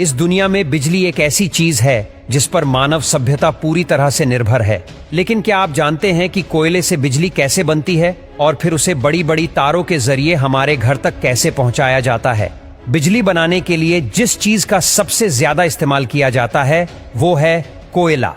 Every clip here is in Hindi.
इस दुनिया में बिजली एक ऐसी चीज है जिस पर मानव सभ्यता पूरी तरह से निर्भर है। लेकिन क्या आप जानते हैं कि कोयले से बिजली कैसे बनती है और फिर उसे बड़ी बड़ी तारों के जरिए हमारे घर तक कैसे पहुंचाया जाता है? बिजली बनाने के लिए जिस चीज का सबसे ज्यादा इस्तेमाल किया जाता है वो है कोयला।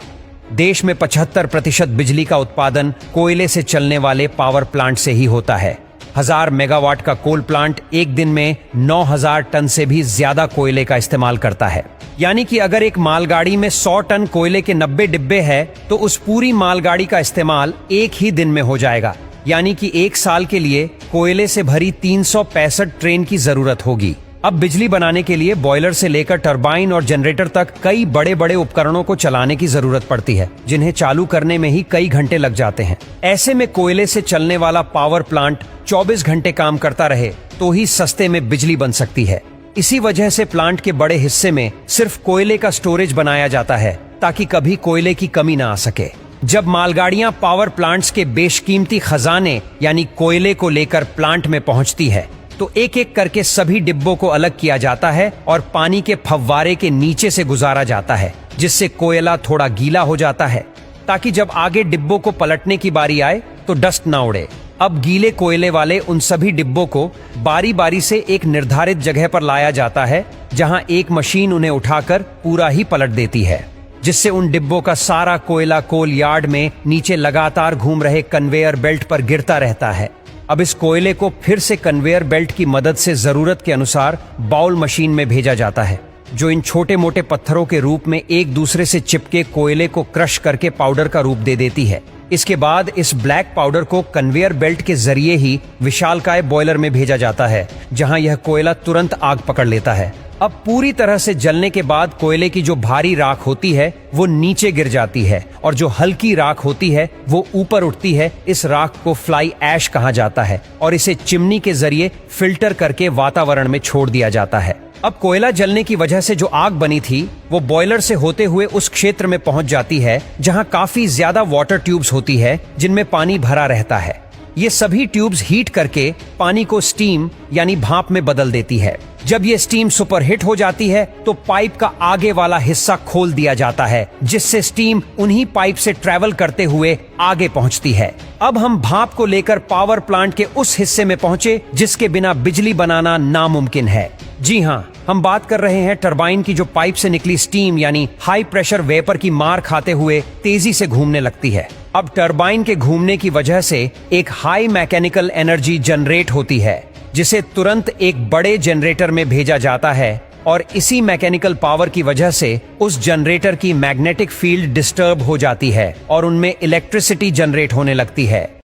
देश में 75% बिजली का उत्पादन कोयले से चलने वाले पावर प्लांट से ही होता है। 1000 मेगावाट का कोल प्लांट एक दिन में 9000 टन से भी ज्यादा कोयले का इस्तेमाल करता है। यानी कि अगर एक मालगाड़ी में 100 टन कोयले के 90 डिब्बे है तो उस पूरी मालगाड़ी का इस्तेमाल एक ही दिन में हो जाएगा। यानी कि एक साल के लिए कोयले से भरी 365 ट्रेन की जरूरत होगी। अब बिजली बनाने के लिए बॉयलर से लेकर टरबाइन और जनरेटर तक कई बड़े बड़े उपकरणों को चलाने की जरूरत पड़ती है, जिन्हें चालू करने में ही कई घंटे लग जाते हैं। ऐसे में कोयले से चलने वाला पावर प्लांट 24 घंटे काम करता रहे तो ही सस्ते में बिजली बन सकती है। इसी वजह से प्लांट के बड़े हिस्से में सिर्फ कोयले का स्टोरेज बनाया जाता है ताकि कभी कोयले की कमी ना आ सके। जब मालगाड़ियां पावर प्लांट्स के बेशकीमती खजाने यानी कोयले को लेकर प्लांट में पहुंचती है तो एक एक करके सभी डिब्बों को अलग किया जाता है और पानी के फव्वारे के नीचे से गुजारा जाता है, जिससे कोयला थोड़ा गीला हो जाता है ताकि जब आगे डिब्बों को पलटने की बारी आए तो डस्ट ना उड़े। अब गीले कोयले वाले उन सभी डिब्बों को बारी बारी से एक निर्धारित जगह पर लाया जाता है, जहां एक मशीन उन्हें उठाकर पूरा ही पलट देती है, जिससे उन डिब्बों का सारा कोयला कोल यार्ड में नीचे लगातार घूम रहे कन्वेयर बेल्ट पर गिरता रहता है। अब इस कोयले को फिर से कन्वेयर बेल्ट की मदद से जरूरत के अनुसार बाउल मशीन में भेजा जाता है, जो इन छोटे मोटे पत्थरों के रूप में एक दूसरे से चिपके कोयले को क्रश करके पाउडर का रूप दे देती है। इसके बाद इस ब्लैक पाउडर को कन्वेयर बेल्ट के जरिए ही विशालकाय बॉयलर में भेजा जाता है, जहां यह कोयला तुरंत आग पकड़ लेता है। अब पूरी तरह से जलने के बाद कोयले की जो भारी राख होती है वो नीचे गिर जाती है और जो हल्की राख होती है वो ऊपर उठती है। इस राख को फ्लाई ऐश कहा जाता है और इसे चिमनी के जरिए फिल्टर करके वातावरण में छोड़ दिया जाता है। अब कोयला जलने की वजह से जो आग बनी थी वो बॉयलर से होते हुए उस क्षेत्र में पहुंच जाती है जहां काफी ज्यादा वाटर ट्यूब्स होती है जिनमें पानी भरा रहता है। ये सभी ट्यूब्स हीट करके पानी को स्टीम यानी भाप में बदल देती है। जब ये स्टीम सुपरहिट हो जाती है तो पाइप का आगे वाला हिस्सा खोल दिया जाता है, जिससे स्टीम उन्हीं पाइप से ट्रेवल करते हुए आगे पहुंचती है। अब हम भाप को लेकर पावर प्लांट के उस हिस्से में पहुंचे जिसके बिना बिजली बनाना नामुमकिन है। जी हाँ, हम बात कर रहे हैं टरबाइन की, जो पाइप से निकली स्टीम यानी हाई प्रेशर वेपर की मार खाते हुए तेजी से घूमने लगती है। अब टरबाइन के घूमने की वजह से एक हाई मैकेनिकल एनर्जी जनरेट होती है, जिसे तुरंत एक बड़े जनरेटर में भेजा जाता है और इसी मैकेनिकल पावर की वजह से उस जनरेटर की मैग्नेटिक फील्ड डिस्टर्ब हो जाती है और उनमें इलेक्ट्रिसिटी जनरेट होने लगती है।